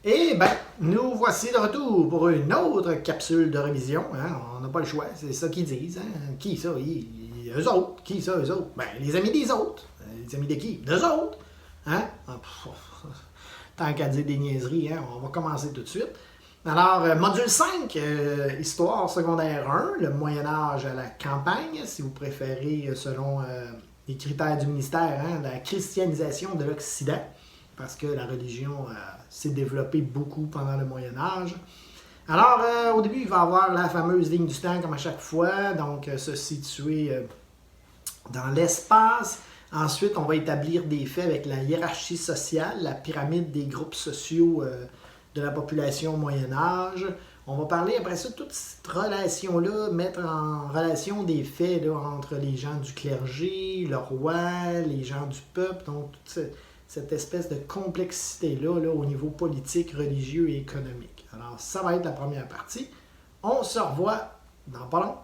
Et ben, nous voici de retour pour une autre capsule de révision. Hein. On n'a pas le choix, c'est ça qu'ils disent. Hein. Qui ça? Eux autres. Qui ça, eux autres? Ben, les amis des autres. Les amis de qui? D'eux autres. Hein? Tant qu'à dire des niaiseries, hein, on va commencer tout de suite. Alors, module 5, histoire secondaire 1, le Moyen-Âge à la campagne, si vous préférez, selon les critères du ministère, hein, la christianisation de l'Occident, parce que la religion s'est développée beaucoup pendant le Moyen-Âge. Alors, au début, il va y avoir la fameuse ligne du temps, comme à chaque fois, donc se situer dans l'espace. Ensuite, on va établir des faits avec la hiérarchie sociale, la pyramide des groupes sociaux de la population au Moyen Âge. On va parler après ça de toute cette relation-là, mettre en relation des faits là, entre les gens du clergé, le roi, les gens du peuple, donc toute cette espèce de complexité-là là, au niveau politique, religieux et économique. Alors, ça va être la première partie. On se revoit dans pas long.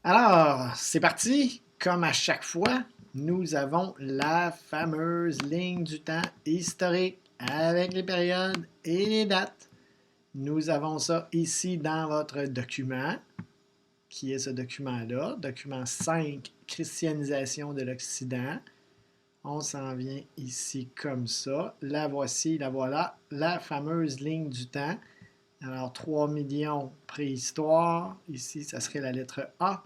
Alors, c'est parti. Comme à chaque fois, nous avons la fameuse ligne du temps historique avec les périodes et les dates. Nous avons ça ici dans votre document, qui est ce document-là, document 5, Christianisation de l'Occident. On s'en vient ici comme ça. La voici, la voilà, la fameuse ligne du temps. Alors, 3 millions préhistoire. Ici, ça serait la lettre A.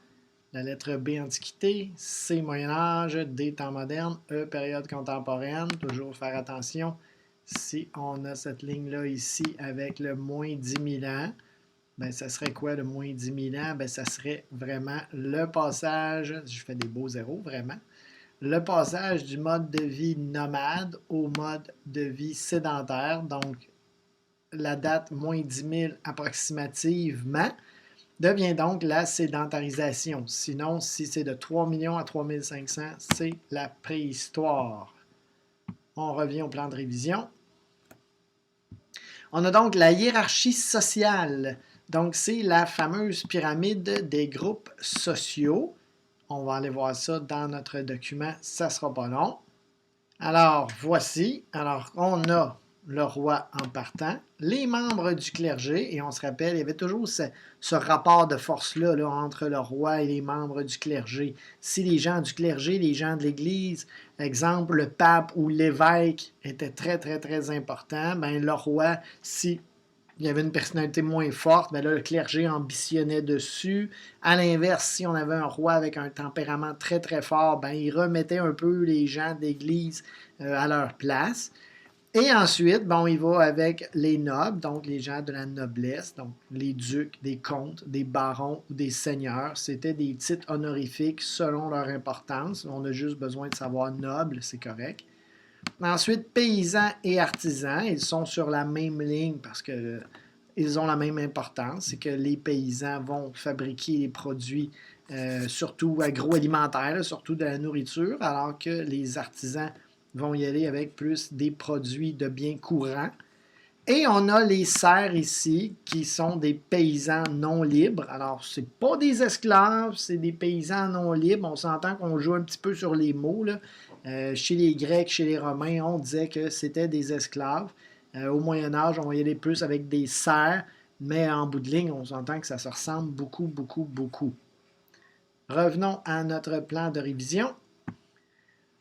La lettre B, Antiquité, C, Moyen-Âge, D, Temps moderne, E, période contemporaine. Toujours faire attention. Si on a cette ligne-là ici avec le moins 10 000 ans, ben, ça serait quoi le moins 10 000 ans? Ben, ça serait vraiment le passage, je fais des beaux zéros, vraiment, le passage du mode de vie nomade au mode de vie sédentaire. Donc, la date moins 10 000 approximativement devient donc la sédentarisation. Sinon, si c'est de 3 millions à 3 500, c'est la préhistoire. On revient au plan de révision. On a donc la hiérarchie sociale. Donc, c'est la fameuse pyramide des groupes sociaux. On va aller voir ça dans notre document, ça ne sera pas long. Alors, voici. Alors, on a le roi en partant, les membres du clergé, et on se rappelle, il y avait toujours ce rapport de force-là là, entre le roi et les membres du clergé. Si les gens du clergé, les gens de l'Église, exemple, le pape ou l'évêque étaient très, très, très importants, ben, le roi, si il y avait une personnalité moins forte, ben là, le clergé ambitionnait dessus. À l'inverse, si on avait un roi avec un tempérament très, très fort, ben, il remettait un peu les gens d'église à leur place. Et ensuite, bon, il va avec les nobles, donc les gens de la noblesse, donc les ducs, des comtes, des barons ou des seigneurs. C'était des titres honorifiques selon leur importance. On a juste besoin de savoir noble, c'est correct. Ensuite, paysans et artisans, ils sont sur la même ligne parce que ils ont la même importance. C'est que les paysans vont fabriquer les produits, surtout agroalimentaires, surtout de la nourriture, alors que les artisans vont y aller avec plus des produits de biens courants. Et on a les serfs ici, qui sont des paysans non libres. Alors, ce n'est pas des esclaves, c'est des paysans non libres. On s'entend qu'on joue un petit peu sur les mots. Là. Chez les Grecs, chez les Romains, on disait que c'était des esclaves. Au Moyen Âge, on va y aller plus avec des serfs, mais en bout de ligne, on s'entend que ça se ressemble beaucoup, beaucoup, beaucoup. Revenons à notre plan de révision.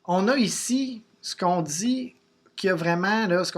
On a ici ce qu'on dit qu'il y a vraiment, là, ce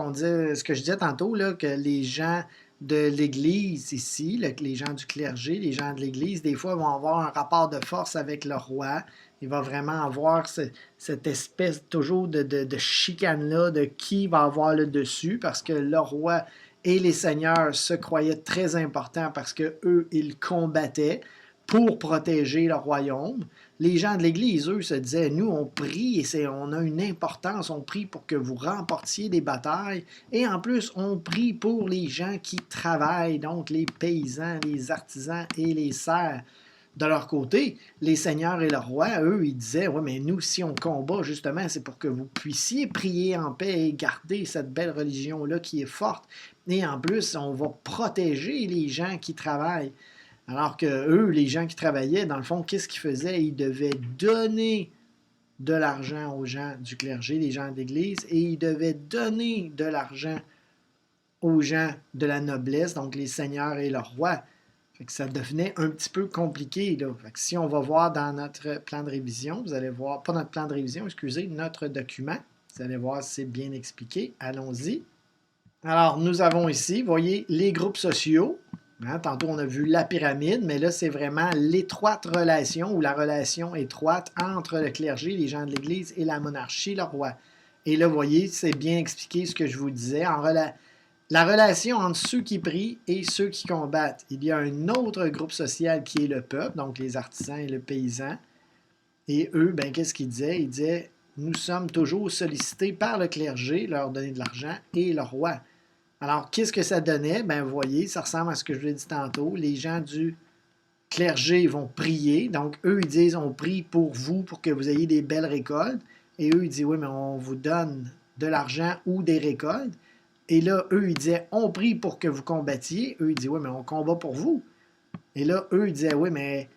que je disais tantôt, là, que les gens de l'Église ici, les gens du clergé, les gens de l'Église, des fois vont avoir un rapport de force avec le roi. Il va vraiment avoir cette espèce toujours de chicane-là de qui va avoir le dessus, parce que le roi et les seigneurs se croyaient très importants parce qu'eux, ils combattaient pour protéger le royaume. Les gens de l'Église, eux, se disaient, nous, on prie et on a une importance, on prie pour que vous remportiez des batailles. Et en plus, on prie pour les gens qui travaillent, donc les paysans, les artisans et les serfs. De leur côté, les seigneurs et le roi, eux, ils disaient, ouais, mais nous, si on combat, justement, c'est pour que vous puissiez prier en paix et garder cette belle religion-là qui est forte. Et en plus, on va protéger les gens qui travaillent. Alors que eux, les gens qui travaillaient, dans le fond, qu'est-ce qu'ils faisaient? Ils devaient donner de l'argent aux gens du clergé, les gens d'église, et ils devaient donner de l'argent aux gens de la noblesse, donc les seigneurs et leurs rois. Fait que ça devenait un petit peu compliqué, là. Fait que si on va voir dans notre plan de révision, vous allez voir, pas notre plan de révision, excusez, notre document, vous allez voir si c'est bien expliqué. Allons-y. Alors, nous avons ici, vous voyez, les groupes sociaux. Hein, tantôt, on a vu la pyramide, mais là, c'est vraiment l'étroite relation ou la relation étroite entre le clergé, les gens de l'Église, et la monarchie, le roi. Et là, vous voyez, c'est bien expliqué ce que je vous disais. La relation entre ceux qui prient et ceux qui combattent. Il y a un autre groupe social qui est le peuple, donc les artisans et le paysan. Et eux, ben, qu'est-ce qu'ils disaient? Ils disaient, nous sommes toujours sollicités par le clergé, leur donner de l'argent, et le roi. Alors, qu'est-ce que ça donnait? Ben, vous voyez, ça ressemble à ce que je vous ai dit tantôt. Les gens du clergé vont prier. Donc, eux, ils disent, on prie pour vous, pour que vous ayez des belles récoltes. Et eux, ils disent, oui, mais on vous donne de l'argent ou des récoltes. Et là, eux, ils disaient, on prie pour que vous combattiez. Eux, ils disaient, oui, mais on combat pour vous. Et là, eux, ils disaient, oui, mais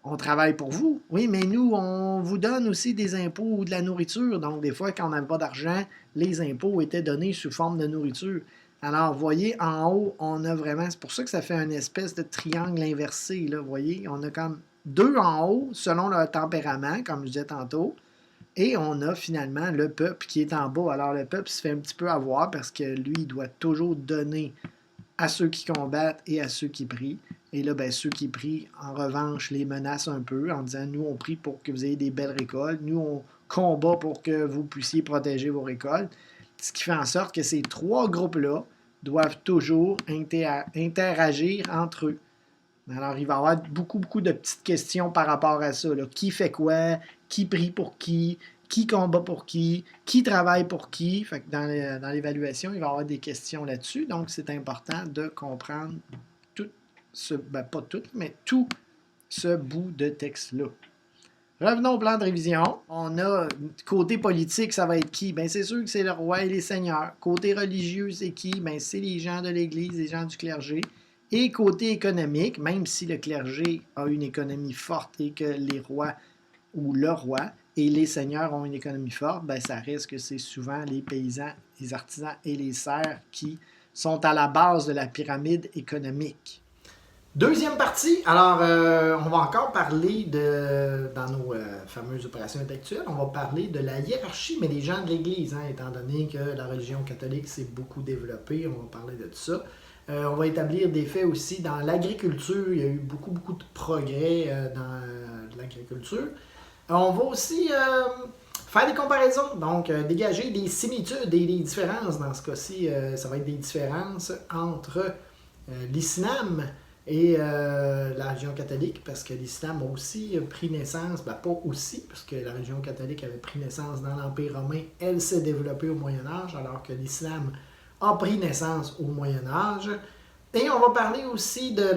on travaille pour vous. Oui, mais nous, on vous donne aussi des impôts ou de la nourriture. Donc, des fois, quand on n'avait pas d'argent, les impôts étaient donnés sous forme de nourriture. Alors, vous voyez, en haut, on a vraiment... C'est pour ça que ça fait une espèce de triangle inversé, là, vous voyez. On a comme deux en haut, selon leur tempérament, comme je disais tantôt. Et on a finalement le peuple qui est en bas. Alors, le peuple se fait un petit peu avoir parce que lui, il doit toujours donner à ceux qui combattent et à ceux qui prient. Et là, ben, ceux qui prient, en revanche, les menacent un peu en disant, nous, on prie pour que vous ayez des belles récoltes. Nous, on combat pour que vous puissiez protéger vos récoltes. Ce qui fait en sorte que ces trois groupes-là doivent toujours interagir entre eux. Alors, il va y avoir beaucoup, beaucoup de petites questions par rapport à ça, là. Qui fait quoi? Qui prie pour qui combat pour qui travaille pour qui. Fait que dans l'évaluation, il va y avoir des questions là-dessus. Donc, c'est important de comprendre tout ce, ben pas tout, mais tout ce bout de texte-là. Revenons au plan de révision. On a côté politique, ça va être qui? Ben, c'est sûr que c'est le roi et les seigneurs. Côté religieux, c'est qui? Ben, c'est les gens de l'Église, les gens du clergé. Et côté économique, même si le clergé a une économie forte et que les rois ou le roi et les seigneurs ont une économie forte, ben, ça reste que c'est souvent les paysans, les artisans et les serfs qui sont à la base de la pyramide économique. Deuxième partie, alors on va encore parler dans nos fameuses opérations intellectuelles, on va parler de la hiérarchie, mais des gens de l'Église, hein, étant donné que la religion catholique s'est beaucoup développée, on va parler de tout ça. On va établir des faits aussi dans l'agriculture, il y a eu beaucoup, beaucoup de progrès dans l'agriculture. On va aussi faire des comparaisons, donc dégager des similitudes et des différences. Dans ce cas-ci, ça va être des différences entre l'islam et la religion catholique, parce que l'islam a aussi pris naissance, ben pas aussi, parce que la religion catholique avait pris naissance dans l'Empire romain, elle s'est développée au Moyen Âge, alors que l'islam a pris naissance au Moyen Âge. Et on va parler aussi de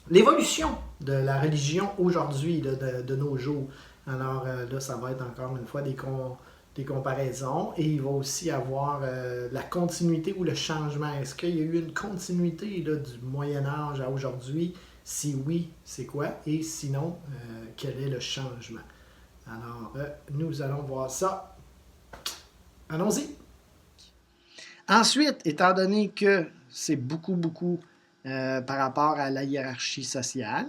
l'évolution de la religion aujourd'hui, de nos jours. Alors là, ça va être encore une fois des comparaisons et il va aussi avoir la continuité ou le changement. Est-ce qu'il y a eu une continuité là, du Moyen Âge à aujourd'hui? Si oui, c'est quoi? Et sinon, quel est le changement? Alors, nous allons voir ça. Allons-y! Ensuite, étant donné que c'est beaucoup, beaucoup par rapport à la hiérarchie sociale,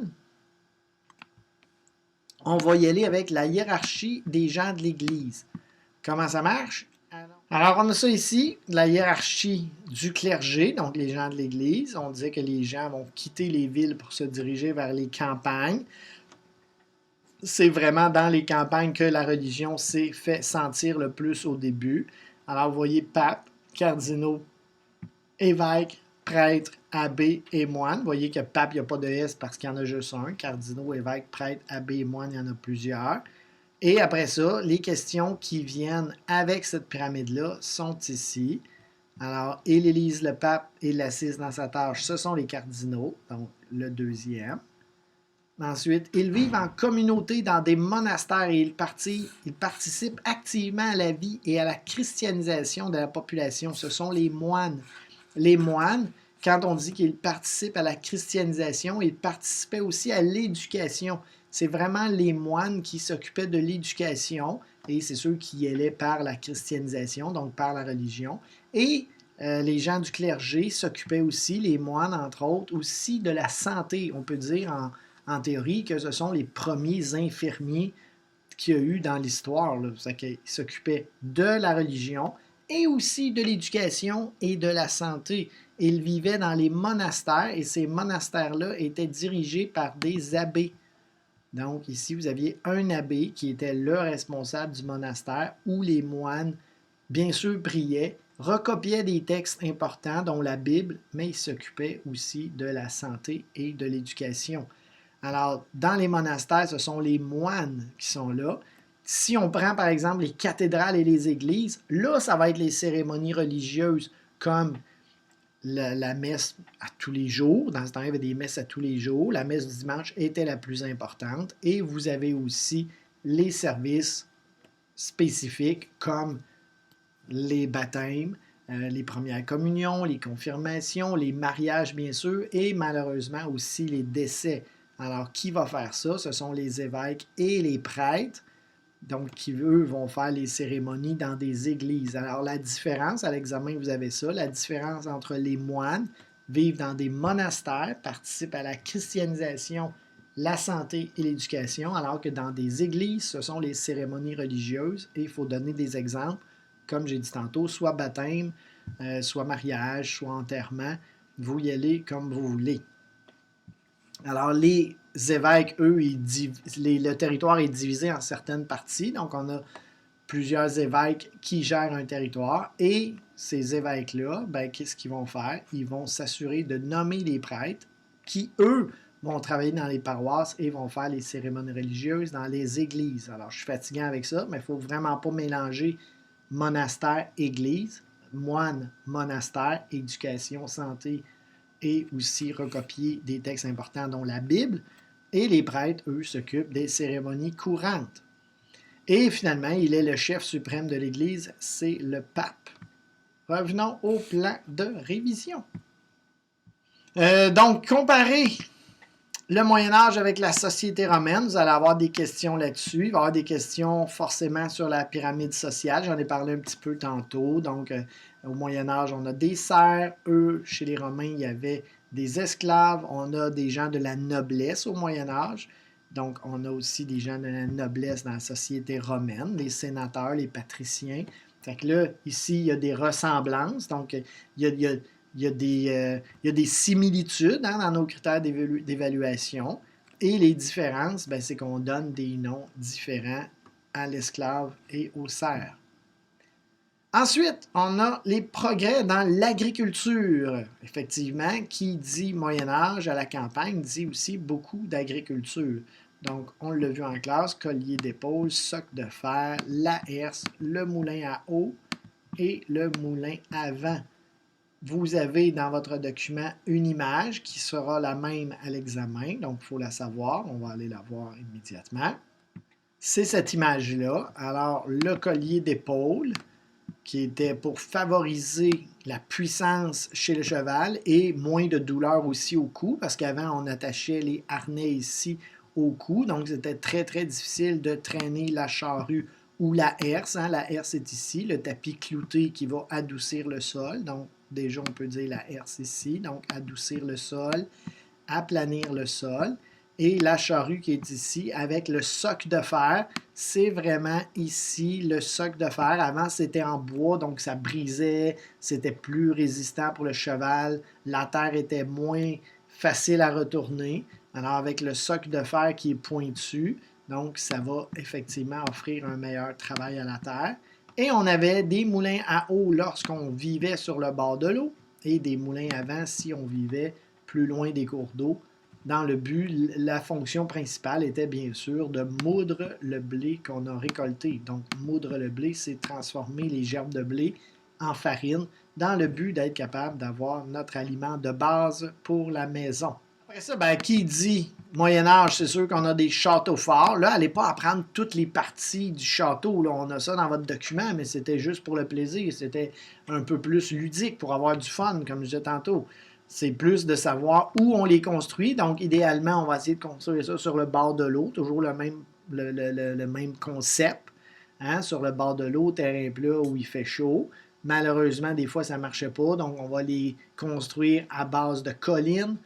on va y aller avec la hiérarchie des gens de l'Église. Comment ça marche? Alors, on a ça ici, la hiérarchie du clergé, donc les gens de l'Église. On disait que les gens vont quitter les villes pour se diriger vers les campagnes. C'est vraiment dans les campagnes que la religion s'est fait sentir le plus au début. Alors, vous voyez, pape, cardinaux, évêques, prêtres, abbés et moines. Vous voyez que pape, il n'y a pas de S parce qu'il y en a juste un. Cardinaux, évêques, prêtres, abbés et moines, il y en a plusieurs. Et après ça, les questions qui viennent avec cette pyramide-là sont ici. Alors, il élise le pape et l'assise dans sa tâche, ce sont les cardinaux, donc le deuxième. Ensuite, ils vivent en communauté dans des monastères et ils participent activement à la vie et à la christianisation de la population. Ce sont les moines. Les moines, quand on dit qu'ils participent à la christianisation, ils participaient aussi à l'éducation. C'est vraiment les moines qui s'occupaient de l'éducation et c'est ceux qui allaient par la christianisation, donc par la religion. Et Les gens du clergé s'occupaient aussi, les moines entre autres, aussi de la santé. On peut dire en théorie que ce sont les premiers infirmiers qu'il y a eu dans l'histoire. Ils s'occupaient de la religion et aussi de l'éducation et de la santé. Ils vivaient dans les monastères et ces monastères-là étaient dirigés par des abbés. Donc ici, vous aviez un abbé qui était le responsable du monastère où les moines, bien sûr, priaient, recopiaient des textes importants, dont la Bible, mais ils s'occupaient aussi de la santé et de l'éducation. Alors, dans les monastères, ce sont les moines qui sont là. Si on prend par exemple les cathédrales et les églises, là, ça va être les cérémonies religieuses comme la messe à tous les jours. Dans ce temps, il y avait des messes à tous les jours. La messe du dimanche était la plus importante. Et vous avez aussi les services spécifiques comme les baptêmes, les premières communions, les confirmations, les mariages bien sûr, et malheureusement aussi les décès. Alors, qui va faire ça? Ce sont les évêques et les prêtres, donc qui, eux, vont faire les cérémonies dans des églises. Alors, la différence, à l'examen, vous avez ça, la différence entre les moines vivent dans des monastères, participent à la christianisation, la santé et l'éducation, alors que dans des églises, ce sont les cérémonies religieuses, et il faut donner des exemples, comme j'ai dit tantôt, soit baptême, soit mariage, soit enterrement, vous y allez comme vous voulez. Alors, les évêques, eux, le territoire est divisé en certaines parties. Donc, on a plusieurs évêques qui gèrent un territoire. Et ces évêques-là, ben, qu'est-ce qu'ils vont faire? Ils vont s'assurer de nommer les prêtres qui, eux, vont travailler dans les paroisses et vont faire les cérémonies religieuses dans les églises. Alors, je suis fatiguant avec ça, mais il ne faut vraiment pas mélanger monastère, église, moine, monastère, éducation, santé, et aussi recopier des textes importants dont la Bible. Et les prêtres, eux, s'occupent des cérémonies courantes. Et finalement, il est le chef suprême de l'Église, c'est le pape. Revenons au plan de révision. Donc, comparer le Moyen-Âge avec la société romaine, vous allez avoir des questions là-dessus. Il va y avoir des questions forcément sur la pyramide sociale. J'en ai parlé un petit peu tantôt. Donc, au Moyen-Âge, on a des serfs. Eux, chez les Romains, il y avait des esclaves. On a des gens de la noblesse au Moyen-Âge. Donc, on a aussi des gens de la noblesse dans la société romaine, les sénateurs, les patriciens. Fait que là, ici, il y a des ressemblances. Donc, il y a des similitudes dans nos critères d'évaluation. Et les différences, ben, c'est qu'on donne des noms différents à l'esclave et au cerf. Ensuite, on a les progrès dans l'agriculture. Effectivement, qui dit Moyen-Âge à la campagne dit aussi beaucoup d'agriculture. Donc, on l'a vu en classe, collier d'épaule, soc de fer, la herse, le moulin à eau et le moulin à vent. Vous avez dans votre document une image qui sera la même à l'examen, donc il faut la savoir. On va aller la voir immédiatement. C'est cette image-là. Alors, le collier d'épaule, qui était pour favoriser la puissance chez le cheval et moins de douleur aussi au cou, parce qu'avant, on attachait les harnais ici au cou, donc c'était très, très difficile de traîner la charrue ou la herse. La herse est ici, le tapis clouté qui va adoucir le sol. Donc, déjà, on peut dire la herse ici, donc adoucir le sol, aplanir le sol. Et la charrue qui est ici avec le soc de fer, c'est vraiment ici le soc de fer. Avant, c'était en bois, donc ça brisait, c'était plus résistant pour le cheval. La terre était moins facile à retourner. Alors, avec le soc de fer qui est pointu, donc ça va effectivement offrir un meilleur travail à la terre. Et on avait des moulins à eau lorsqu'on vivait sur le bord de l'eau et des moulins à vent si on vivait plus loin des cours d'eau. Dans le but, la fonction principale était bien sûr de moudre le blé qu'on a récolté. Donc, moudre le blé, c'est transformer les gerbes de blé en farine dans le but d'être capable d'avoir notre aliment de base pour la maison. Après ça, ben, qui dit Moyen-Âge, c'est sûr qu'on a des châteaux forts. Là, allez pas apprendre toutes les parties du château. Là, on a ça dans votre document, mais c'était juste pour le plaisir. C'était un peu plus ludique pour avoir du fun, comme je disais tantôt. C'est plus de savoir où on les construit. Donc, idéalement, on va essayer de construire ça sur le bord de l'eau. Toujours le même concept. Sur le bord de l'eau, terrain plat où il fait chaud. Malheureusement, des fois, ça ne marchait pas, donc on va les construire à base de collines.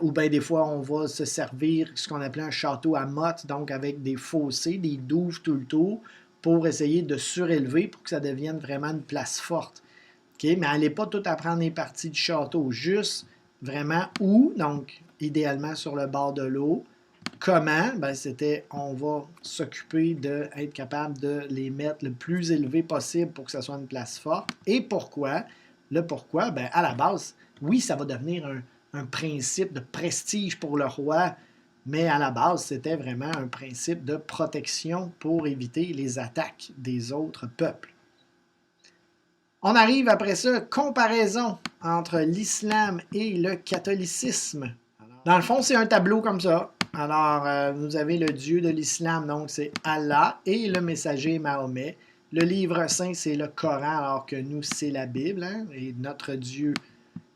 Ou bien des fois, on va se servir ce qu'on appelait un château à motte, donc avec des fossés, des douves tout le tour, pour essayer de surélever pour que ça devienne vraiment une place forte. Okay? Mais n'allez pas tout à prendre les parties du château, juste vraiment où, donc idéalement sur le bord de l'eau. Comment? Ben, c'était on va s'occuper d'être capable de les mettre le plus élevé possible pour que ça soit une place forte. Et pourquoi? Le pourquoi, ben, à la base, oui, ça va devenir un principe de prestige pour le roi, mais à la base, c'était vraiment un principe de protection pour éviter les attaques des autres peuples. On arrive après ça, comparaison entre l'islam et le catholicisme. Dans le fond, c'est un tableau comme ça. Alors, vous avez le Dieu de l'islam, donc c'est Allah, et le messager Mahomet. Le livre saint, c'est le Coran, alors que nous, c'est la Bible, hein, et notre Dieu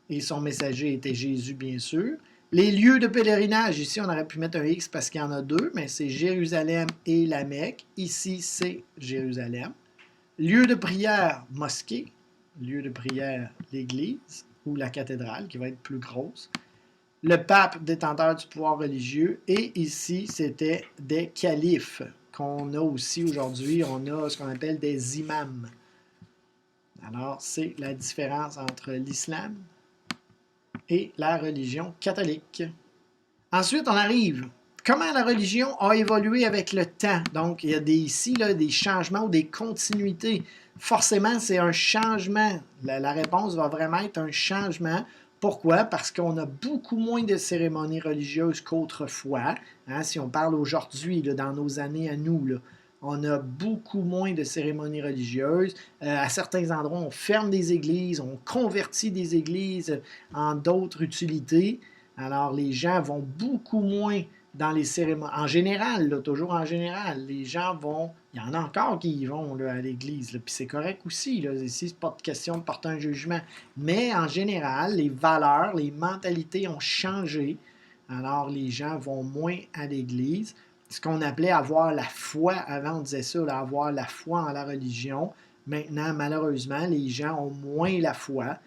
et son messager était Jésus, bien sûr. Les lieux de pèlerinage, ici, on aurait pu mettre un X parce qu'il y en a deux, mais c'est Jérusalem et la Mecque. Ici, c'est Jérusalem. Lieu de prière, mosquée. Lieu de prière, l'église ou la cathédrale, qui va être plus grosse. Le pape détenteur du pouvoir religieux. Et ici, c'était des califes qu'on a aussi aujourd'hui. On a ce qu'on appelle des imams. Alors, c'est la différence entre l'islam et la religion catholique. Ensuite, on arrive. Comment la religion a évolué avec le temps? Donc, il y a ici des changements ou des continuités. Forcément, c'est un changement. La réponse va vraiment être un changement. Pourquoi? Parce qu'on a beaucoup moins de cérémonies religieuses qu'autrefois. Hein, si on parle aujourd'hui, dans nos années à nous, là, on a beaucoup moins de cérémonies religieuses. À certains endroits, on ferme des églises, on convertit des églises en d'autres utilités. Alors, les gens vont beaucoup moins dans les cérémonies. En général, là, toujours en général, les gens vont... Il y en a encore qui y vont là, à l'église, puis c'est correct aussi. Là, ici, c'est pas de question de porter un jugement. Mais en général, les valeurs, les mentalités ont changé. Alors, les gens vont moins à l'église. Ce qu'on appelait avoir la foi, avant on disait ça, là, avoir la foi en la religion. Maintenant, malheureusement, les gens ont moins la foi.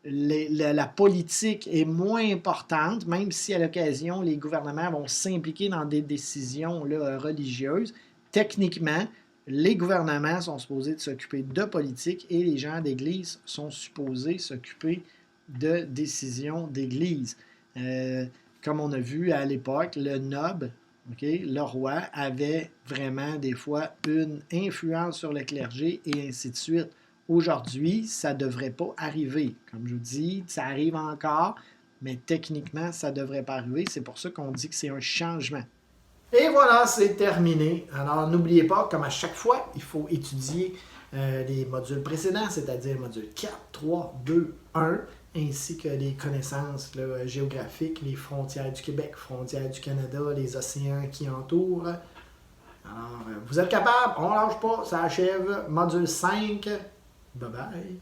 La politique est moins importante, même si à l'occasion, les gouvernements vont s'impliquer dans des décisions là, religieuses. Techniquement, les gouvernements sont supposés de s'occuper de politique et les gens d'église sont supposés s'occuper de décisions d'église. Comme on a vu à l'époque, le noble, le roi, avait vraiment des fois une influence sur le clergé et ainsi de suite. Aujourd'hui, ça ne devrait pas arriver. Comme je vous dis, ça arrive encore, mais techniquement, ça ne devrait pas arriver. C'est pour ça qu'on dit que c'est un changement. Et voilà, c'est terminé. Alors, n'oubliez pas, comme à chaque fois, il faut étudier les modules précédents, c'est-à-dire module 4, 3, 2, 1, ainsi que les connaissances là, géographiques, les frontières du Québec, frontières du Canada, les océans qui entourent. Alors, vous êtes capable, on ne lâche pas, ça achève. Module 5. Bye bye.